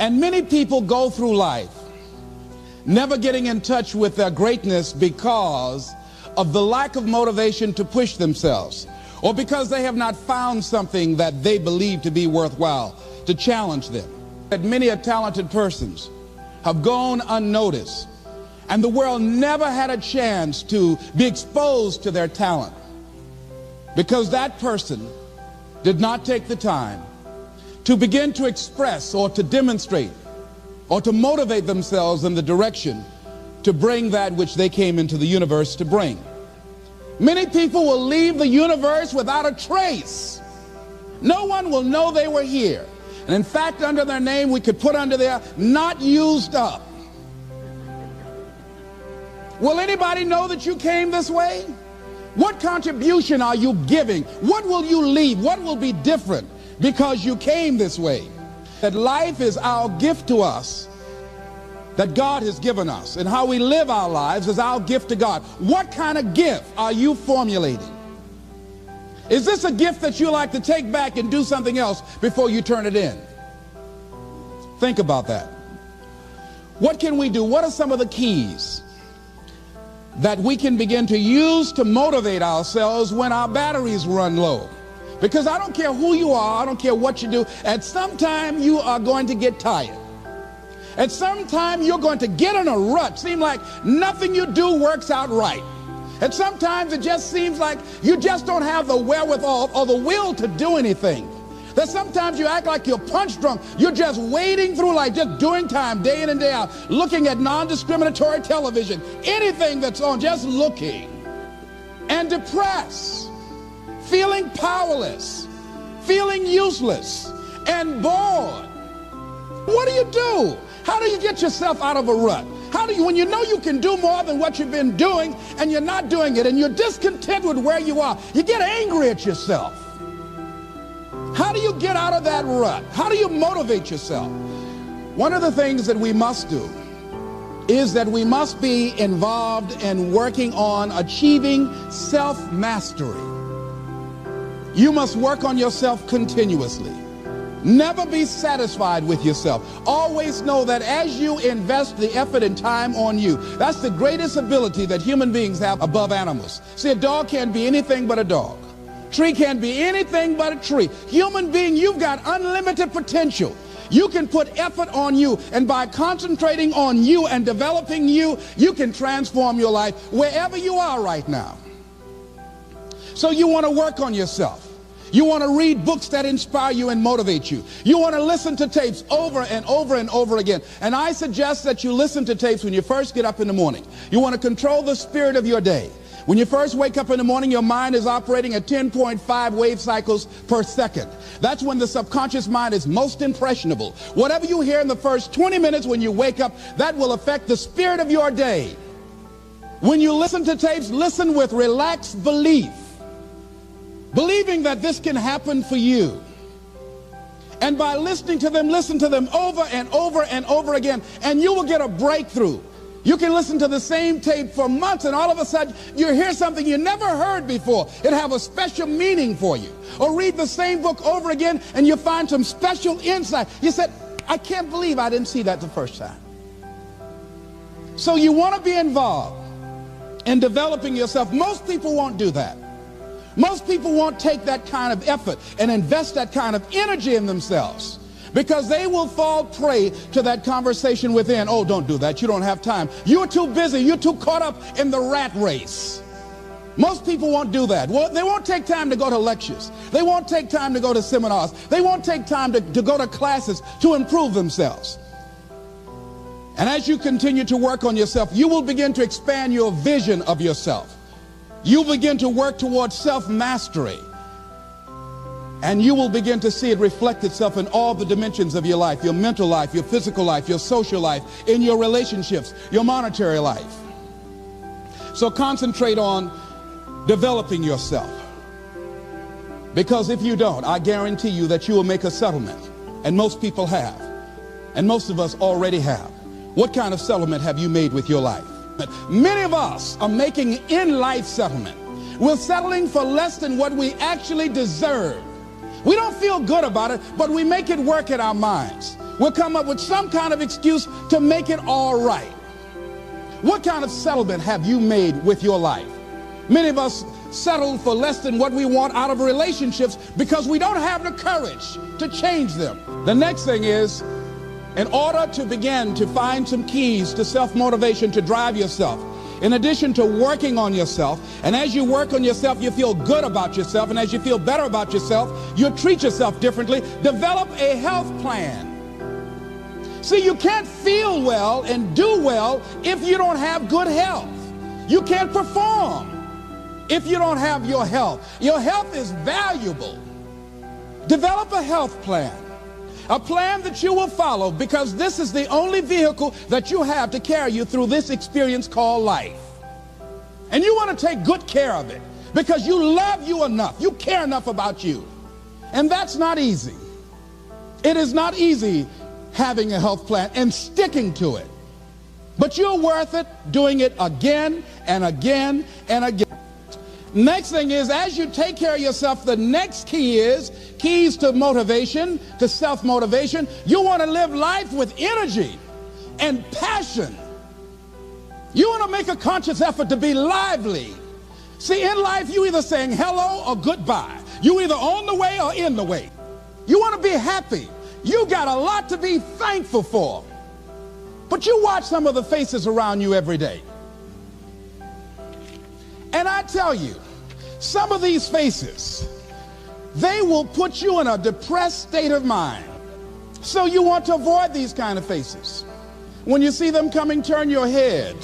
And many people go through life never getting in touch with their greatness because of the lack of motivation to push themselves, or because they have not found something that they believe to be worthwhile to challenge them. That many talented persons have gone unnoticed, and the world never had a chance to be exposed to their talent because that person did not take the time to begin to express or to demonstrate or to motivate themselves in the direction to bring that which they came into the universe to bring. Many people will leave the universe without a trace. No one will know they were here. And in fact, under their name, we could put under there, not used up. Will anybody know that you came this way? What contribution are you giving? What will you leave? What will be different because you came this way? That life is our gift to us, that God has given us, and how we live our lives is our gift to God. What kind of gift are you formulating? Is this a gift that you like to take back and do something else before you turn it in? Think about that. What can we do? What are some of the keys that we can begin to use to motivate ourselves when our batteries run low? Because I don't care who you are, I don't care what you do, at some time you are going to get tired. At some time you're going to get in a rut. Seem like nothing you do works out right. And sometimes it just seems like you just don't have the wherewithal or the will to do anything. That sometimes you act like you're punch drunk. You're just wading through life, just doing time day in and day out, looking at non-discriminatory television, anything that's on, just looking. And depressed, feeling powerless, feeling useless, and bored. What do you do? How do you get yourself out of a rut? How do you, when you know you can do more than what you've been doing and you're not doing it and you're discontent with where you are, you get angry at yourself. How do you get out of that rut? How do you motivate yourself? One of the things that we must do is that we must be involved in working on achieving self-mastery. You must work on yourself continuously. Never be satisfied with yourself. Always know that as you invest the effort and time on you, that's the greatest ability that human beings have above animals. See, a dog can't be anything but a dog. Tree can't be anything but a tree. Human being, you've got unlimited potential. You can put effort on you, and by concentrating on you and developing you, you can transform your life wherever you are right now. So you want to work on yourself. You want to read books that inspire you and motivate you. You want to listen to tapes over and over and over again. And I suggest that you listen to tapes when you first get up in the morning. You want to control the spirit of your day. When you first wake up in the morning, your mind is operating at 10.5 wave cycles per second. That's when the subconscious mind is most impressionable. Whatever you hear in the first 20 minutes when you wake up, that will affect the spirit of your day. When you listen to tapes, listen with relaxed belief, believing that this can happen for you. And by listening to them, listen to them over and over and over again, and you will get a breakthrough. You can listen to the same tape for months, and all of a sudden you hear something you never heard before. It have a special meaning for you. Or read the same book over again, and you find some special insight. You said, I can't believe I didn't see that the first time. So you want to be involved in developing yourself. Most people won't do that. Most people won't take that kind of effort and invest that kind of energy in themselves, because they will fall prey to that conversation within. Oh, don't do that. You don't have time. You're too busy. You're too caught up in the rat race. Most people won't do that. Well, they won't take time to go to lectures. They won't take time to go to seminars. They won't take time to go to classes to improve themselves. And as you continue to work on yourself, you will begin to expand your vision of yourself. You'll begin to work towards self-mastery. And you will begin to see it reflect itself in all the dimensions of your life, your mental life, your physical life, your social life, in your relationships, your monetary life. So concentrate on developing yourself. Because if you don't, I guarantee you that you will make a settlement. And most people have. And most of us already have. What kind of settlement have you made with your life? Many of us are making in-life settlement. We're settling for less than what we actually deserve. We don't feel good about it, but we make it work in our minds. We'll come up with some kind of excuse to make it all right. What kind of settlement have you made with your life? Many of us settle for less than what we want out of relationships because we don't have the courage to change them. The next thing is, in order to begin to find some keys to self-motivation to drive yourself, in addition to working on yourself, and as you work on yourself, you feel good about yourself, and as you feel better about yourself, you treat yourself differently. Develop a health plan. See, you can't feel well and do well if you don't have good health. You can't perform if you don't have your health. Your health is valuable. Develop a health plan. A plan that you will follow, because this is the only vehicle that you have to carry you through this experience called life. And you want to take good care of it because you love you enough. You care enough about you. And that's not easy. It is not easy having a health plan and sticking to it. But you're worth it doing it again and again and again. Next thing is, as you take care of yourself, the next key is keys to motivation, to self-motivation. You want to live life with energy and passion. You want to make a conscious effort to be lively. See, in life, you either saying hello or goodbye. You either on the way or in the way. You want to be happy. You got a lot to be thankful for. But you watch some of the faces around you every day. And I tell you, some of these faces, they will put you in a depressed state of mind. So you want to avoid these kind of faces. When you see them coming, turn your head.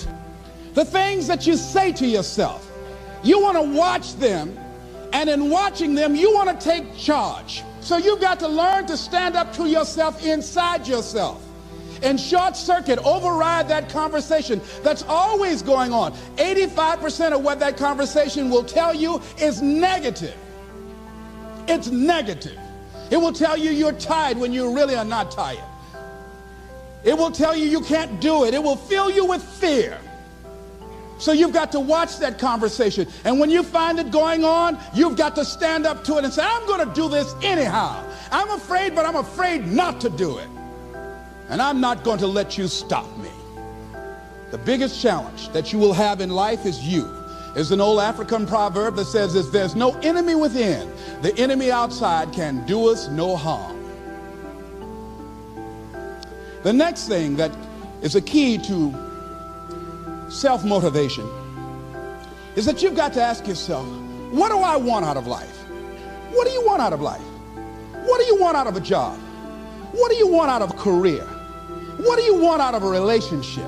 The things that you say to yourself, you want to watch them, and in watching them, you want to take charge. So you've got to learn to stand up to yourself inside yourself and short circuit, override that conversation that's always going on. 85% of what that conversation will tell you is negative. It's negative. It will tell you you're tired when you really are not tired. It will tell you you can't do it. It will fill you with fear. So you've got to watch that conversation. And when you find it going on, you've got to stand up to it and say, I'm going to do this anyhow. I'm afraid, but I'm afraid not to do it. And I'm not going to let you stop me. The biggest challenge that you will have in life is you. There's an old African proverb that says, if there's no enemy within, the enemy outside can do us no harm. The next thing that is a key to self-motivation is that you've got to ask yourself, what do I want out of life? What do you want out of life? What do you want out of a job? What do you want out of a career? What do you want out of a relationship?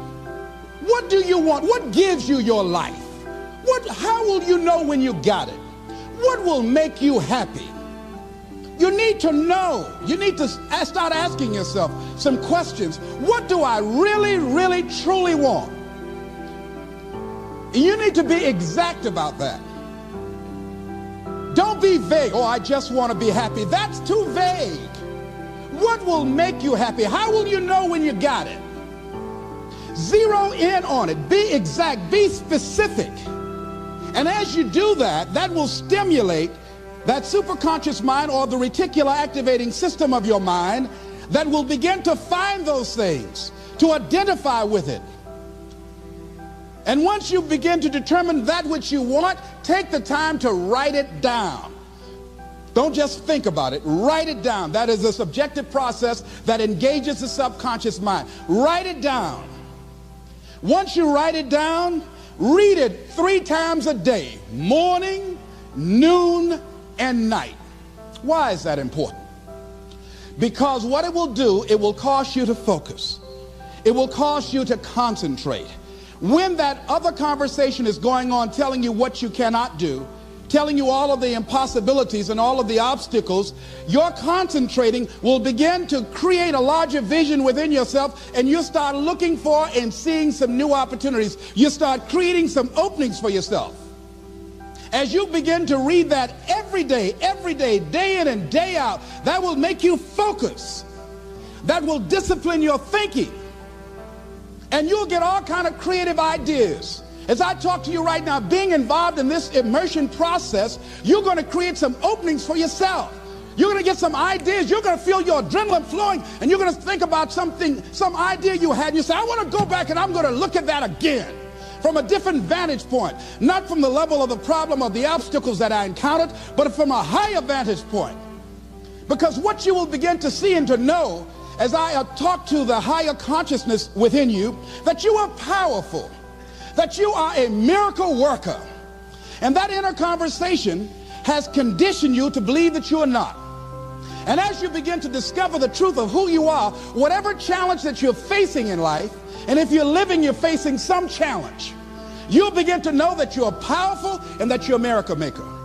What do you want? What gives you your life? How will you know when you got it? What will make you happy? You need to know. You need to start asking yourself some questions. What do I really, really, truly want? You need to be exact about that. Don't be vague. Oh, I just want to be happy. That's too vague. What will make you happy? How will you know when you got it? Zero in on it. Be exact. Be specific. And as you do that, that will stimulate that superconscious mind, or the reticular activating system of your mind, that will begin to find those things, to identify with it. And once you begin to determine that which you want, take the time to write it down. Don't just think about it. Write it down. That is a subjective process that engages the subconscious mind. Write it down. Once you write it down, read it 3 times a day, morning, noon, and night. Why is that important? Because what it will do, it will cause you to focus. It will cause you to concentrate. When that other conversation is going on telling you what you cannot do, telling you all of the impossibilities and all of the obstacles, your concentrating will begin to create a larger vision within yourself, and you start looking for and seeing some new opportunities. You start creating some openings for yourself. As you begin to read that every day, day in and day out, that will make you focus. That will discipline your thinking. And you'll get all kind of creative ideas. As I talk to you right now, being involved in this immersion process, you're going to create some openings for yourself. You're going to get some ideas. You're going to feel your adrenaline flowing, and you're going to think about something, some idea you had. You say, I want to go back and I'm going to look at that again from a different vantage point, not from the level of the problem or the obstacles that I encountered, but from a higher vantage point. Because what you will begin to see and to know as I talk to the higher consciousness within you, that you are powerful, that you are a miracle worker. And that inner conversation has conditioned you to believe that you are not. And as you begin to discover the truth of who you are, whatever challenge that you're facing in life, and if you're living, you're facing some challenge, you'll begin to know that you're powerful and that you're a miracle maker.